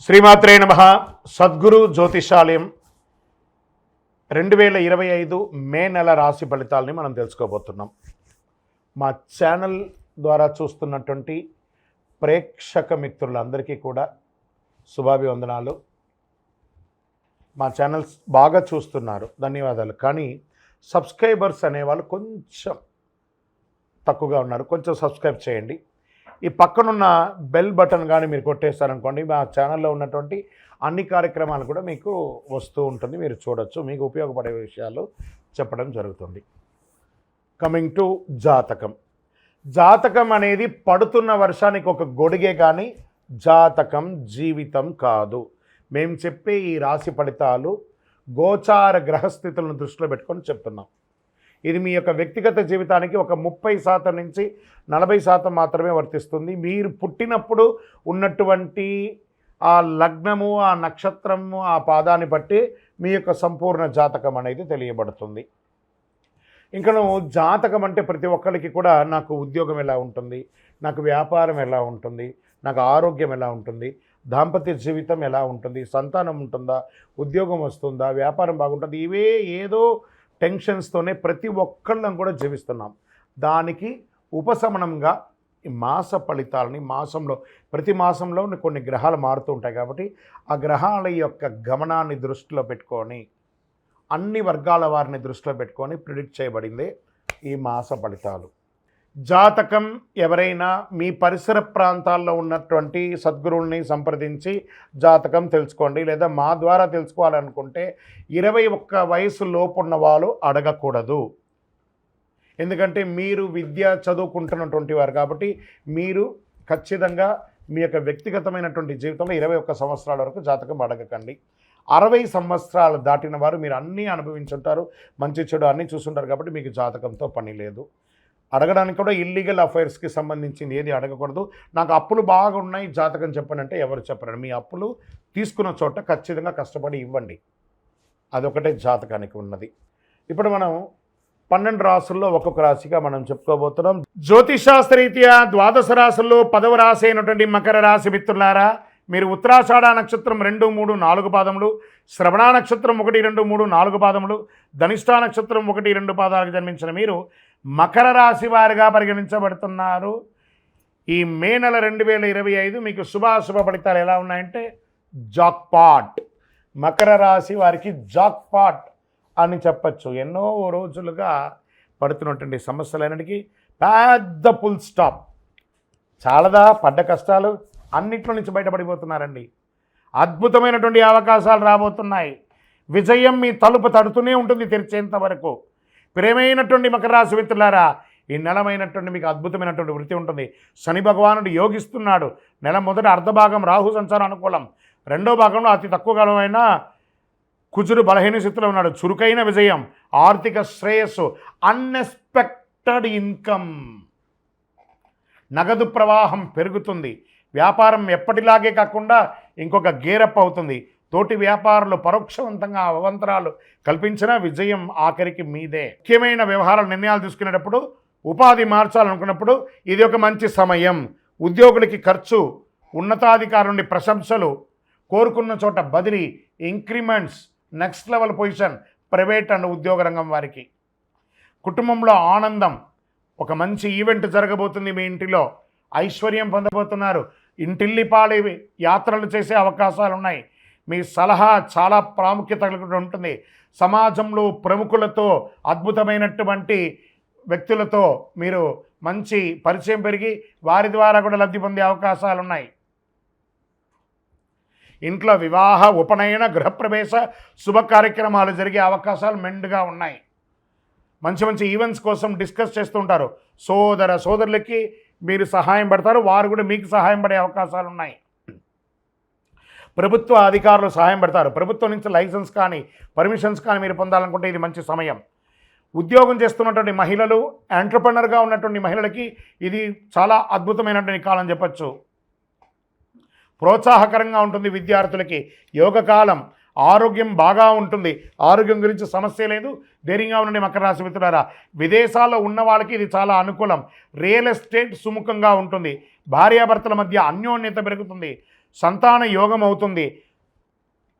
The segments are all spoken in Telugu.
శ్రీమాత్రే నమః. సద్గురు జ్యోతిషాలయం 2025 మే నెల రాశి ఫలితాలని మనం తెలుసుకోబోతున్నాం. మా ఛానల్ ద్వారా చూస్తున్నటువంటి ప్రేక్షక మిత్రులందరికీ కూడా శుభాభివందనాలు. మా ఛానల్స్ బాగా చూస్తున్నారు, ధన్యవాదాలు. కానీ సబ్స్క్రైబర్స్ అనేవాళ్ళు కొంచెం తక్కువగా ఉన్నారు, కొంచెం సబ్స్క్రైబ్ చేయండి. ఈ పక్కనున్న బెల్ బటన్ కానీ మీరు కొట్టేస్తారనుకోండి, మా ఛానల్లో ఉన్నటువంటి అన్ని కార్యక్రమాలు కూడా మీకు వస్తూ ఉంటుంది, మీరు చూడొచ్చు. మీకు ఉపయోగపడే విషయాలు చెప్పడం జరుగుతుంది. కమింగ్ టు జాతకం. జాతకం అనేది పడుతున్న వర్షానికి ఒక గొడుగే, కానీ జాతకం జీవితం కాదు. మేము చెప్పే ఈ రాశి ఫలితాలు గోచార గ్రహస్థితులను దృష్టిలో పెట్టుకొని చెప్తున్నాం. ఇది మీ యొక్క వ్యక్తిగత జీవితానికి ఒక 30% నుంచి 40% మాత్రమే వర్తిస్తుంది. మీరు పుట్టినప్పుడు ఉన్నటువంటి ఆ లగ్నము, ఆ నక్షత్రము, ఆ పాదాన్ని బట్టి మీ యొక్క సంపూర్ణ జాతకం అనేది తెలియబడుతుంది. ఇంకా జాతకం అంటే ప్రతి ఒక్కరికి కూడా నాకు ఉద్యోగం ఎలా ఉంటుంది, నాకు వ్యాపారం ఎలా ఉంటుంది, నాకు ఆరోగ్యం ఎలా ఉంటుంది, దాంపత్య జీవితం ఎలా ఉంటుంది, సంతానం ఉంటుందా, ఉద్యోగం వస్తుందా, వ్యాపారం బాగుంటుంది, ఇవే ఏదో టెన్షన్స్తోనే ప్రతి ఒక్కళ్ళం కూడా జీవిస్తున్నాం. దానికి ఉపశమనంగా ఈ మాస ఫలితాలని ప్రతి మాసంలో కొన్ని గ్రహాలు మారుతూ ఉంటాయి. కాబట్టి ఆ గ్రహాల యొక్క గమనాన్ని దృష్టిలో పెట్టుకొని, అన్ని వర్గాల వారిని దృష్టిలో పెట్టుకొని ప్రిడిక్ట్ చేయబడిందే ఈ మాస ఫలితాలు. జాతకం ఎవరైనా మీ పరిసర ప్రాంతాల్లో ఉన్నటువంటి సద్గురువుల్ని సంప్రదించి జాతకం తెలుసుకోండి. లేదా మా ద్వారా తెలుసుకోవాలనుకుంటే 21 వయసు లోపున్న వాళ్ళు అడగకూడదు. ఎందుకంటే మీరు విద్య చదువుకుంటున్నటువంటి వారు కాబట్టి మీరు ఖచ్చితంగా మీ యొక్క వ్యక్తిగతమైనటువంటి జీవితంలో 21 సంవత్సరాల వరకు జాతకం అడగకండి. 60 సంవత్సరాలు దాటిన వారు మీరు అన్నీ అనుభవించుంటారు, మంచి చెడు అన్నీ చూసుంటారు కాబట్టి మీకు జాతకంతో పని లేదు. అడగడానికి కూడా ఇల్లీగల్ అఫైర్స్కి సంబంధించింది ఏది అడగకూడదు. నాకు అప్పులు బాగా ఉన్నాయి, జాతకం చెప్పనంటే ఎవరు చెప్పరండి. మీ అప్పులు తీసుకున్న చోట ఖచ్చితంగా కష్టపడి ఇవ్వండి, అదొకటే జాతకానికి ఉన్నది. ఇప్పుడు మనం 12 రాసుల్లో ఒక్కొక్క రాశిగా మనం చెప్పుకోబోతున్నాం. జ్యోతిషాస్త్రరీత్యా ద్వాదశ రాశుల్లో 10వ రాశి అయినటువంటి మకర రాశి మిత్రులారా, మీరు ఉత్తరాషాఢ నక్షత్రం 2, 3, 4 పాదములు, శ్రవణ నక్షత్రం 1, 2, 3, 4 పాదములు, ధనిష్ఠా నక్షత్రం 1, 2 పాదాలకు జన్మించిన మీరు మకర రాశి వారిగా పరిగణించబడుతున్నారు. ఈ మే నెల 2025 మీకు శుభాశుభ ఫలితాలు ఎలా ఉన్నాయంటే జాక్పాట్. మకర రాశి వారికి జాక్పాట్ అని చెప్పచ్చు. ఎన్నో రోజులుగా పడుతున్నటువంటి సమస్యలన్నిటికీ పెద్ద ఫుల్ స్టాప్. చాలదా పడ్డ కష్టాలు? అన్నిట్లో నుంచి బయటపడిపోతున్నారండి. అద్భుతమైనటువంటి అవకాశాలు రాబోతున్నాయి. విజయం మీ తలుపు తడుతూనే ఉంటుంది తెరిచేంత వరకు. ప్రేమైనటువంటి మకర రాశి మిత్రులారా, ఈ నెలమైనటువంటి మీకు అద్భుతమైనటువంటి వృత్తి ఉంటుంది. శని భగవానుడు యోగిస్తున్నాడు. నెల మొదటి అర్ధభాగం రాహు సంచారం అనుకూలం, రెండో భాగంలో అతి తక్కువ కాలమైన కుజుడు బలహీన స్థితిలో ఉన్నాడు. చురుకైన విజయం, ఆర్థిక శ్రేయస్సు, అన్ఎక్స్పెక్టెడ్ ఇన్కమ్, నగదు ప్రవాహం పెరుగుతుంది. వ్యాపారం ఎప్పటిలాగే కాకుండా ఇంకొక గేరప్ అవుతుంది. తోటి వ్యాపారులు పరోక్షవంతంగా అవంతరాలు కల్పించిన విజయం ఆఖరికి మీదే. ముఖ్యమైన వ్యవహారాల నిర్ణయాలు తీసుకునేటప్పుడు, ఉపాధి మార్చాలనుకున్నప్పుడు ఇది ఒక మంచి సమయం. ఉద్యోగులకి ఖర్చు, ఉన్నతాధికారుల నుండి ప్రశంసలు, కోరుకున్న చోట బదిలీ, increments, next level position private and ఉద్యోగ రంగం వారికి. కుటుంబంలో ఆనందం, ఒక మంచి ఈవెంట్ జరగబోతుంది. మీ ఇంటిలో ఐశ్వర్యం పొందబోతున్నారు. ఇంటిల్లిపాలి యాత్రలు చేసే అవకాశాలు ఉన్నాయి. మీ సలహా చాలా ప్రాముఖ్యత కలిగి ఉంటుంది. సమాజంలో ప్రముఖులతో, అద్భుతమైనటువంటి వ్యక్తులతో మీరు మంచి పరిచయం పెరిగి వారి ద్వారా కూడా లబ్ధి పొందే అవకాశాలు ఉన్నాయి. ఇంట్లో వివాహ, ఉపనయన, గృహప్రవేశ శుభ కార్యక్రమాలు జరిగే అవకాశాలు మెండుగా ఉన్నాయి. మంచి మంచి ఈవెంట్స్ కోసం డిస్కస్ చేస్తూ ఉంటారు. సోదరులకి మీరు సహాయం పడతారు, వారు కూడా మీకు సహాయం పడే అవకాశాలు ఉన్నాయి. ప్రభుత్వ అధికారులు సహాయం పడతారు. ప్రభుత్వం నుంచి లైసెన్స్ కానీ పర్మిషన్స్ కానీ మీరు పొందాలనుకుంటే ఇది మంచి సమయం. ఉద్యోగం చేస్తున్నటువంటి మహిళలు, ఎంటర్‌ప్రెన్యూర్గా ఉన్నటువంటి మహిళలకి ఇది చాలా అద్భుతమైనటువంటి కాలం చెప్పచ్చు. ప్రోత్సాహకరంగా ఉంటుంది. విద్యార్థులకి యోగకాలం. ఆరోగ్యం బాగా ఉంటుంది. ఆరోగ్యం గురించి సమస్య లేదు. ధైర్యంగా ఉండండి మకర రాశి మిత్రులారా. విదేశాల్లో ఉన్న వాళ్ళకి ఇది చాలా అనుకూలం. రియల్ ఎస్టేట్ సుముఖంగా ఉంటుంది. భార్యాభర్తల మధ్య అన్యోన్యత పెరుగుతుంది. సంతాన యోగం అవుతుంది.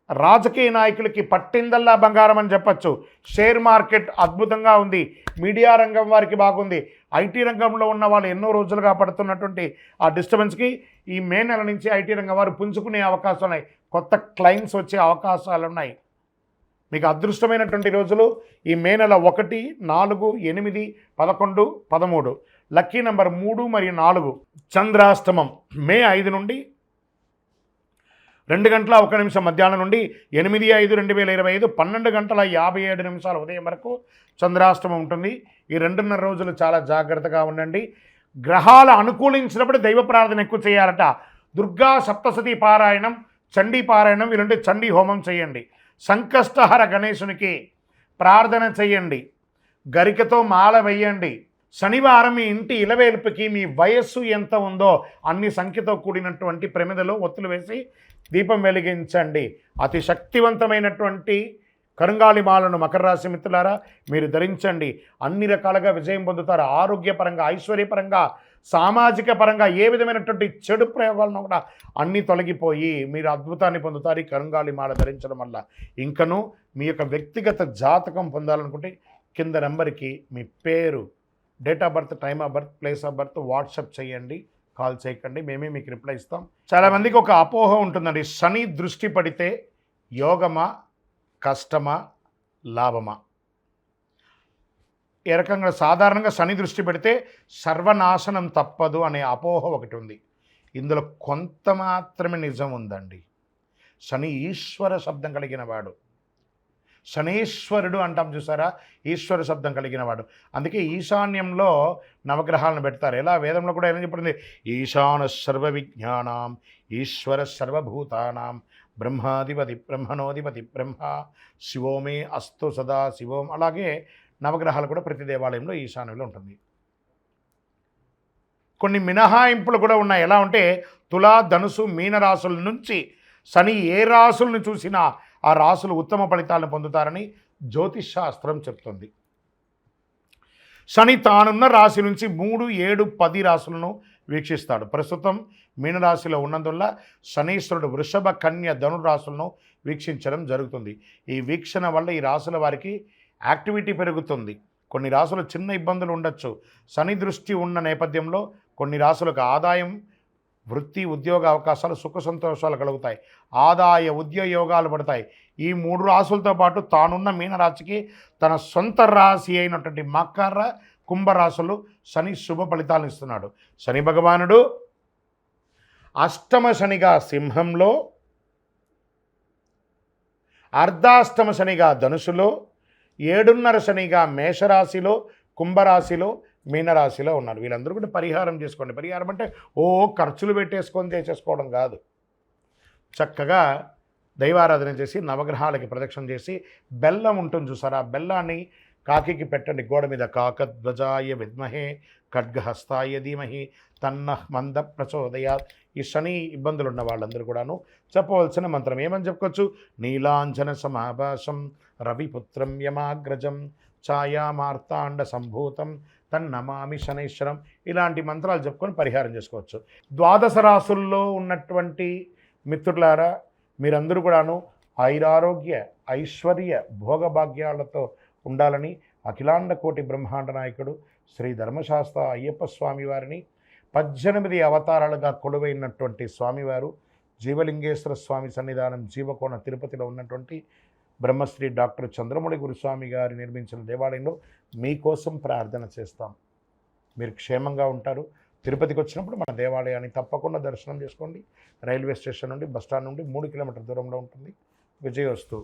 రాజకీయ నాయకులకి పట్టిందల్లా బంగారం అని చెప్పచ్చు. షేర్ మార్కెట్ అద్భుతంగా ఉంది. మీడియా రంగం వారికి బాగుంది. ఐటీ రంగంలో ఉన్న వాళ్ళు ఎన్నో రోజులుగా పడుతున్నటువంటి ఆ డిస్టర్బెన్స్కి ఈ మే నెల నుంచి ఐటీ రంగం వారు పుంజుకునే అవకాశాలు ఉన్నాయి. కొత్త క్లయింట్స్ వచ్చే అవకాశాలు ఉన్నాయి. మీకు అదృష్టమైనటువంటి రోజులు ఈ మే నెల 1, 4, 8, 11, 13. లక్కీ నెంబర్ 3 మరియు 4. చంద్రాష్టమం మే 5 నుండి 2:01 మధ్యాహ్నం నుండి 8/5/2025 12:57 ఉదయం వరకు చంద్రాష్టమం ఉంటుంది. ఈ 2.5 రోజులు చాలా జాగ్రత్తగా ఉండండి. గ్రహాలు అనుకూలించినప్పుడు దైవ ప్రార్థన ఎక్కువ చేయాలట. దుర్గా సప్తశతి పారాయణం, చండీ పారాయణం, వీలుంటే చండీ హోమం చేయండి. సంకష్టహర గణేశునికి ప్రార్థన చేయండి. గరికతో మాల వేయండి. శనివారం మీ ఇంటి ఇలవేల్పుకి మీ వయస్సు ఎంత ఉందో అన్ని సంఖ్యతో కూడినటువంటి ప్రమిదలో ఒత్తులు వేసి దీపం వెలిగించండి. అతి శక్తివంతమైనటువంటి కరుంగాలి మాలను మకర రాశి మిత్రులారా మీరు ధరించండి. అన్ని రకాలుగా విజయం పొందుతారు. ఆరోగ్యపరంగా, ఐశ్వర్యపరంగా, సామాజిక పరంగా ఏ విధమైనటువంటి చెడు ప్రయోగాలను కూడా అన్నీ తొలగిపోయి మీరు అద్భుతాన్ని పొందుతారు ఈ కరుంగాలి మాల ధరించడం వల్ల. ఇంకనూ మీ యొక్క వ్యక్తిగత జాతకం పొందాలనుకుంటే కింద నెంబర్కి మీ పేరు, date of birth, time of birth, place of birth WhatsApp చేయండి. కాల్ చేయకండి, మేమే మీకు రిప్లై ఇస్తాం. చాలామందికి ఒక అపోహ ఉంటుందండి, శని దృష్టి పడితే యోగమా, కష్టమా, లాభమా? ఏ రకంగా సాధారణంగా శని దృష్టి పెడితే సర్వనాశనం తప్పదు అనే అపోహ ఒకటి ఉంది. ఇందులో కొంత మాత్రమే నిజం ఉందండి. శని ఈశ్వర శబ్దం కలిగిన వాడు. శనేశ్వరుడు అంటాం చూసారా, ఈశ్వర శబ్దం కలిగిన వాడు. అందుకే ఈశాన్యంలో నవగ్రహాలను పెడతారు. ఎలా వేదంలో కూడా ఏమని చెప్పబడింది, ఈశాన సర్వ విజ్ఞానాం ఈశ్వర సర్వభూతానాం బ్రహ్మాధిపతి బ్రహ్మణోధిపతి బ్రహ్మ శివోమే అస్తు సదా శివోం. అలాగే నవగ్రహాలు కూడా ప్రతి దేవాలయంలో ఈశాన్యంలో ఉంటుంది. కొన్ని మినహాయింపులు కూడా ఉన్నాయి. ఎలా అంటే తులా, ధనుసు, మీన రాశుల నుంచి శని ఏ రాశులను చూసినా ఆ రాశులు ఉత్తమ ఫలితాలను పొందుతారని జ్యోతిష్ శాస్త్రం చెప్తుంది. శని తానున్న రాశి నుంచి 3, 7, 10 రాశులను వీక్షిస్తాడు. ప్రస్తుతం మీనరాశిలో ఉన్నందువల్ల శనీశ్వరుడు వృషభ, కన్య, ధనురాశులను వీక్షించడం జరుగుతుంది. ఈ వీక్షణ వల్ల ఈ రాశుల వారికి యాక్టివిటీ పెరుగుతుంది. కొన్ని రాశులు చిన్న ఇబ్బందులు ఉండొచ్చు. శని దృష్టి ఉన్న నేపథ్యంలో కొన్ని రాశులకు ఆదాయం, వృత్తి, ఉద్యోగ అవకాశాలు, సుఖ సంతోషాలు కలుగుతాయి. ఆదాయ ఉద్యోగాలు పడతాయి. ఈ 3 రాశులతో పాటు తానున్న మీనరాశికి తన సొంత రాశి అయినటువంటి మకర, కుంభరాశులు శని శుభ ఫలితాలను ఇస్తున్నాడు. శని భగవానుడు అష్టమ శనిగా సింహంలో, అర్ధాష్టమ శనిగా ధనుసులో, 7.5 శనిగా మేషరాశిలో, కుంభరాశిలో, మీనరాశిలో ఉన్నారు. వీళ్ళందరూ కూడా పరిహారం చేసుకోండి. పరిహారం అంటే ఖర్చులు పెట్టేసుకొని చేసేసుకోవడం కాదు. చక్కగా దైవారాధన చేసి నవగ్రహాలకి ప్రదక్షిణ చేసి బెల్లం ఉంటుంది చూసారా, బెల్లాన్ని కాకికి పెట్టండి గోడ మీద. కాకధ్వజాయ విద్మహే ఖడ్గహస్తాయ ధీమహి తన్నః మంద ప్రచోదయాత్. ఈ శని ఇబ్బందులు ఉన్న వాళ్ళందరూ కూడాను చెప్పవలసిన మంత్రం ఏమని చెప్పుకోవచ్చు, నీలాంజన సమాభాసం రవిపుత్రం యమాగ్రజం ఛాయామార్తాండ సంభూతం తన్నమామి శనైశ్వరం. ఇలాంటి మంత్రాలు చెప్పుకొని పరిహారం చేసుకోవచ్చు. 12 రాశుల్లో ఉన్నటువంటి మిత్రులారా మీరందరూ కూడాను ఆయురారోగ్య, ఐశ్వర్య, భోగభాగ్యాలతో ఉండాలని అఖిలాండ కోటి బ్రహ్మాండ నాయకుడు శ్రీ ధర్మశాస్త్ర అయ్యప్ప స్వామి వారిని 18 అవతారాలుగా కొలువైనటువంటి స్వామివారు జీవలింగేశ్వర స్వామి సన్నిధానం జీవకోణ తిరుపతిలో ఉన్నటువంటి బ్రహ్మశ్రీ డాక్టర్ చంద్రమౌళి గురుస్వామి గారు నిర్మించిన దేవాలయంలో మీకోసం ప్రార్థన చేస్తాం. మీరు క్షేమంగా ఉంటారు. తిరుపతికి వచ్చినప్పుడు మన దేవాలయాన్ని తప్పకుండా దర్శనం చేసుకోండి. రైల్వే స్టేషన్ నుండి, బస్టాండ్ నుండి 3 కిలోమీటర్ల దూరంలో ఉంటుంది. విజయోస్తు.